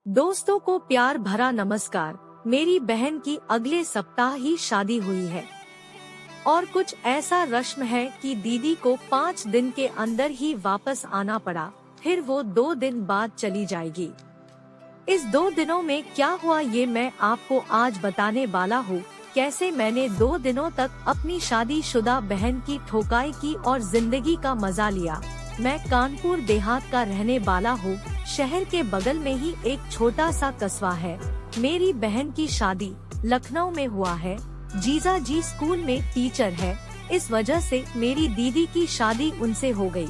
दोस्तों को प्यार भरा नमस्कार। मेरी बहन की अगले सप्ताह ही शादी हुई है और कुछ ऐसा रस्म है कि दीदी को 5 दिन के अंदर ही वापस आना पड़ा। फिर वो 2 दिन बाद चली जाएगी। इस 2 दिनों में क्या हुआ ये मैं आपको आज बताने वाला हूँ। कैसे मैंने 2 दिनों तक अपनी शादीशुदा बहन की ठोकाई की और जिंदगी का मजा लिया। मैं कानपुर देहात का रहने वाला हूँ। शहर के बगल में ही एक छोटा सा कस्बा है। मेरी बहन की शादी लखनऊ में हुआ है। जीजा जी स्कूल में टीचर है, इस वजह से मेरी दीदी की शादी उनसे हो गई।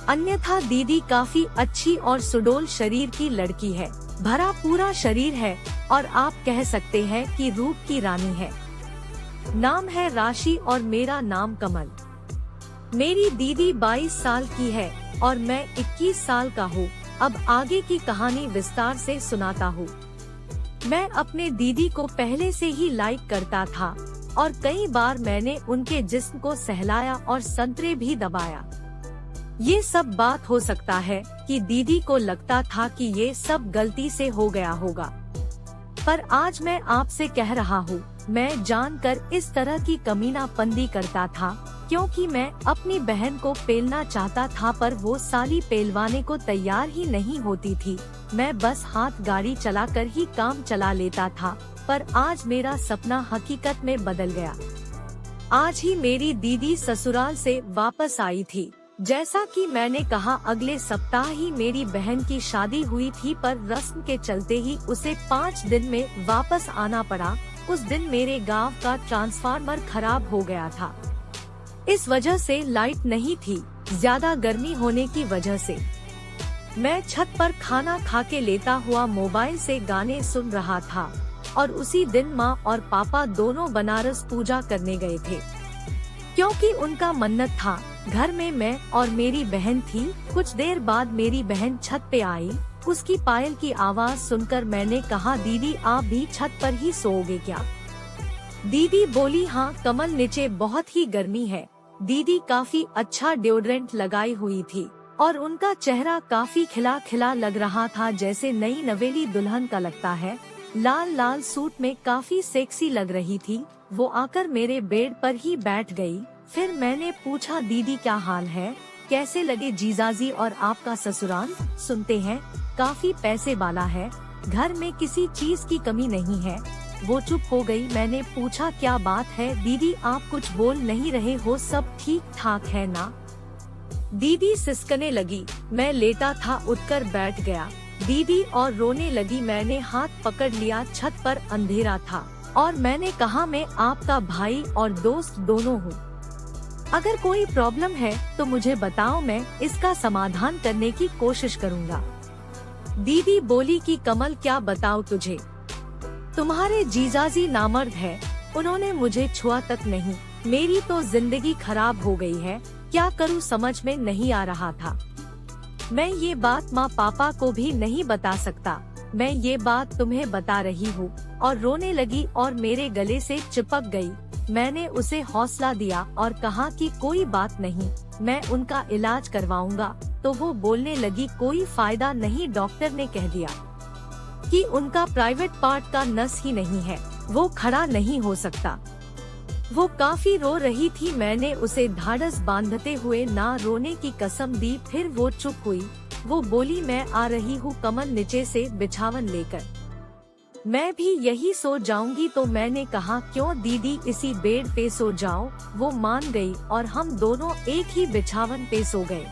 अन्यथा दीदी काफी अच्छी और सुडौल शरीर की लड़की है। भरा पूरा शरीर है और आप कह सकते हैं कि रूप की रानी है। नाम है राशि और मेरा नाम कमल। मेरी दीदी 22 साल की है और मैं 21 साल का हूँ। अब आगे की कहानी विस्तार से सुनाता हूँ। मैं अपने दीदी को पहले से ही लाइक करता था और कई बार मैंने उनके जिस्म को सहलाया और संतरे भी दबाया। ये सब बात हो सकता है कि दीदी को लगता था कि ये सब गलती से हो गया होगा, पर आज मैं आपसे कह रहा हूँ, मैं जानकर इस तरह की कमीनापंदी करता था क्योंकि मैं अपनी बहन को पेलना चाहता था, पर वो साली पेलवाने को तैयार ही नहीं होती थी। मैं बस हाथ गाड़ी चलाकर ही काम चला लेता था, पर आज मेरा सपना हकीकत में बदल गया। आज ही मेरी दीदी ससुराल से वापस आई थी। जैसा कि मैंने कहा, अगले सप्ताह ही मेरी बहन की शादी हुई थी, पर रस्म के चलते ही उसे 5 दिन में वापस आना पड़ा। उस दिन मेरे गांव का ट्रांसफार्मर खराब हो गया था, इस वजह से लाइट नहीं थी। ज्यादा गर्मी होने की वजह से मैं छत पर खाना खा के लेटा हुआ मोबाइल से गाने सुन रहा था और उसी दिन माँ और पापा दोनों बनारस पूजा करने गए थे क्योंकि उनका मन्नत था। घर में मैं और मेरी बहन थी। कुछ देर बाद मेरी बहन छत पे आई। उसकी पायल की आवाज सुनकर मैंने कहा, दीदी आप भी छत पर ही सोओगे क्या? दीदी बोली, हाँ कमल, नीचे बहुत ही गर्मी है। दीदी काफी अच्छा डिओड्रेंट लगाई हुई थी और उनका चेहरा काफी खिला खिला लग रहा था, जैसे नई नवेली दुल्हन का लगता है। लाल लाल सूट में काफी सेक्सी लग रही थी। वो आकर मेरे बेड पर ही बैठ गई। फिर मैंने पूछा, दीदी क्या हाल है, कैसे लगे जीजाजी और आपका ससुराल? सुनते हैं काफी पैसे वाला है, घर में किसी चीज की कमी नहीं है। वो चुप हो गई। मैंने पूछा, क्या बात है दीदी, आप कुछ बोल नहीं रहे हो, सब ठीक ठाक है ना? दीदी सिसकने लगी। मैं लेटा था, उठकर बैठ गया। दीदी और रोने लगी। मैंने हाथ पकड़ लिया। छत पर अंधेरा था और मैंने कहा, मैं आपका भाई और दोस्त दोनों हूँ। अगर कोई प्रॉब्लम है तो मुझे बताओ, मैं इसका समाधान करने की कोशिश करूँगा। दीदी बोली कि कमल क्या बताओ तुझे, तुम्हारे जीजाजी नामर्द है, उन्होंने मुझे छुआ तक नहीं। मेरी तो जिंदगी खराब हो गई है, क्या करूँ समझ में नहीं आ रहा था। मैं ये बात माँ पापा को भी नहीं बता सकता, मैं ये बात तुम्हें बता रही हूँ। और रोने लगी और मेरे गले से चिपक गई। मैंने उसे हौसला दिया और कहा कि कोई बात नहीं, मैं उनका इलाज करवाऊंगा। तो वो बोलने लगी, कोई फायदा नहीं, डॉक्टर ने कह दिया कि उनका प्राइवेट पार्ट का नस ही नहीं है, वो खड़ा नहीं हो सकता। वो काफी रो रही थी। मैंने उसे ढाढ़स बांधते हुए ना रोने की कसम दी। फिर वो चुप हुई। वो बोली, मैं आ रही हूँ कमल, नीचे से बिछावन लेकर, मैं भी यही सो जाऊंगी। तो मैंने कहा, क्यों दीदी, इसी बेड पे सो जाओ। वो मान गई और हम दोनों एक ही बिछावन पे सो गए।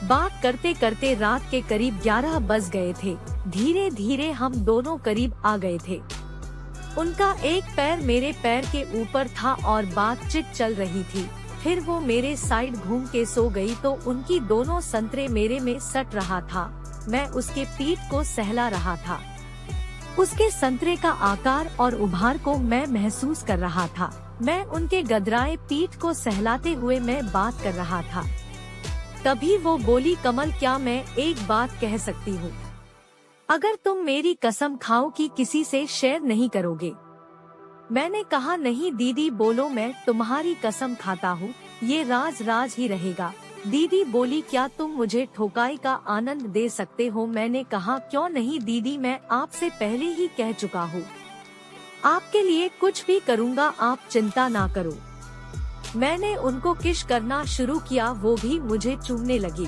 बात करते करते रात के करीब 11 बज गए थे। धीरे धीरे हम दोनों करीब आ गए थे। उनका एक पैर मेरे पैर के ऊपर था और बातचीत चल रही थी। फिर वो मेरे साइड घूम के सो गई तो उनकी दोनों संतरे मेरे में सट रहा था। मैं उसके पीठ को सहला रहा था। उसके संतरे का आकार और उभार को मैं महसूस कर रहा था। मैं उनके गदराए पीठ को सहलाते हुए मैं बात कर रहा था। तभी वो बोली, कमल क्या मैं एक बात कह सकती हूँ? अगर तुम मेरी कसम खाओ कि किसी से शेयर नहीं करोगे। मैंने कहा, नहीं दीदी बोलो, मैं तुम्हारी कसम खाता हूँ, ये राज राज ही रहेगा। दीदी बोली, क्या तुम मुझे ठोकाई का आनंद दे सकते हो? मैंने कहा, क्यों नहीं दीदी, मैं आपसे पहले ही कह चुका हूँ, आपके लिए कुछ भी करूँगा, आप चिंता ना करो। मैंने उनको किस करना शुरू किया, वो भी मुझे चूमने लगी।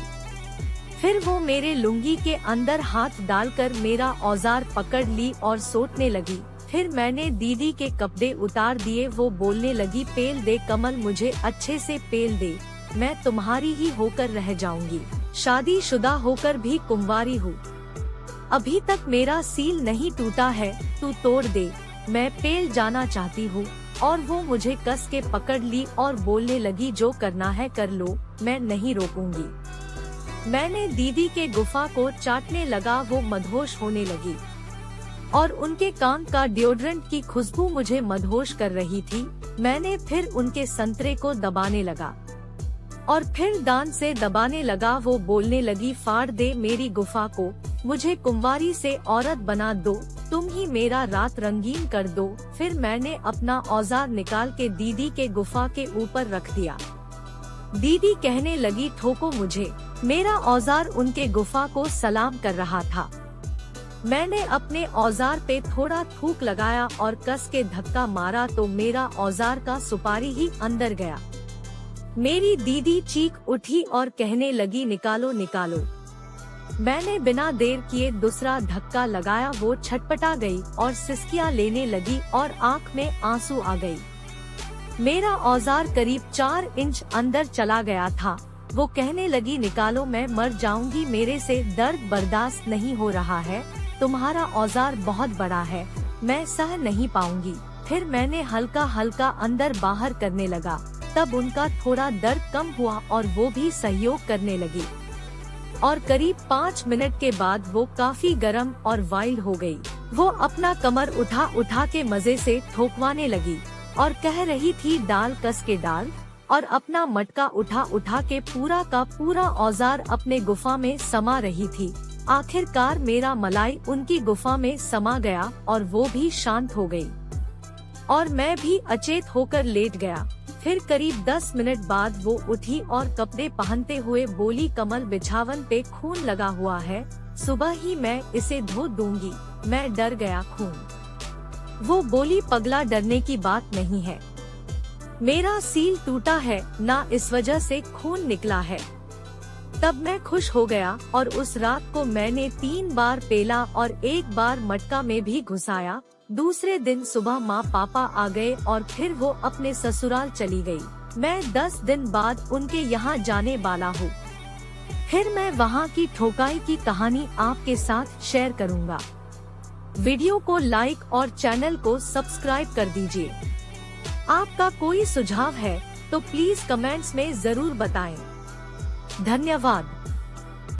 फिर वो मेरे लुंगी के अंदर हाथ डालकर मेरा औजार पकड़ ली और सोटने लगी। फिर मैंने दीदी के कपड़े उतार दिए। वो बोलने लगी, पेल दे कमल, मुझे अच्छे से पेल दे, मैं तुम्हारी ही होकर रह जाऊंगी, शादीशुदा होकर भी कुंवारी हूँ, अभी तक मेरा सील नहीं टूटा है, तू तोड़ दे, मैं पेल जाना चाहती हूँ। और वो मुझे कस के पकड़ ली और बोलने लगी, जो करना है कर लो, मैं नहीं रोकूंगी। मैंने दीदी के गुफा को चाटने लगा। वो मदहोश होने लगी और उनके कान का डिओड्रेंट की खुशबू मुझे मदहोश कर रही थी। मैंने फिर उनके संतरे को दबाने लगा और फिर दान से दबाने लगा। वो बोलने लगी, फाड़ दे मेरी गुफा को, मुझे कुंवारी से औरत बना दो, तुम ही मेरा रात रंगीन कर दो। फिर मैंने अपना औजार निकाल के दीदी के गुफा के ऊपर रख दिया। दीदी कहने लगी, ठोको मुझे। मेरा औजार उनके गुफा को सलाम कर रहा था। मैंने अपने औजार पे थोड़ा थूक लगाया और कस के धक्का मारा तो मेरा औजार का सुपारी ही अंदर गया। मेरी दीदी चीख उठी और कहने लगी, निकालो निकालो। मैंने बिना देर किए दूसरा धक्का लगाया। वो छटपटा गई और सिसकियां लेने लगी और आंख में आंसू आ गई। मेरा औजार करीब 4 इंच अंदर चला गया था। वो कहने लगी, निकालो, मैं मर जाऊंगी, मेरे से दर्द बर्दाश्त नहीं हो रहा है, तुम्हारा औजार बहुत बड़ा है, मैं सह नहीं पाऊंगी। फिर मैंने हल्का हल्का अंदर बाहर करने लगा। तब उनका थोड़ा दर्द कम हुआ और वो भी सहयोग करने लगी और करीब 5 मिनट के बाद वो काफी गर्म और वाइल्ड हो गई। वो अपना कमर उठा उठा के मजे से ठोकवाने लगी और कह रही थी, डाल कस के डाल, और अपना मटका उठा उठा के पूरा का पूरा औजार अपने गुफा में समा रही थी। आखिरकार मेरा मलाई उनकी गुफा में समा गया और वो भी शांत हो गई और मैं भी अचेत होकर लेट गया। फिर करीब 10 मिनट बाद वो उठी और कपड़े पहनते हुए बोली, कमल, बिछावन पे खून लगा हुआ है, सुबह ही मैं इसे धो दूंगी। मैं डर गया। खून? वो बोली, पगला, डरने की बात नहीं है, मेरा सील टूटा है ना, इस वजह से खून निकला है। तब मैं खुश हो गया और उस रात को मैंने 3 बार पेला और 1 बार मटका में भी घुसाया। दूसरे दिन सुबह माँ पापा आ गए और फिर वो अपने ससुराल चली गई। मैं 10 दिन बाद उनके यहाँ जाने वाला हूँ। फिर मैं वहाँ की ठोकाई की कहानी आपके साथ शेयर करूँगा। वीडियो को लाइक और चैनल को सब्सक्राइब कर दीजिए। आपका कोई सुझाव है तो प्लीज कमेंट्स में जरूर बताएं। धन्यवाद।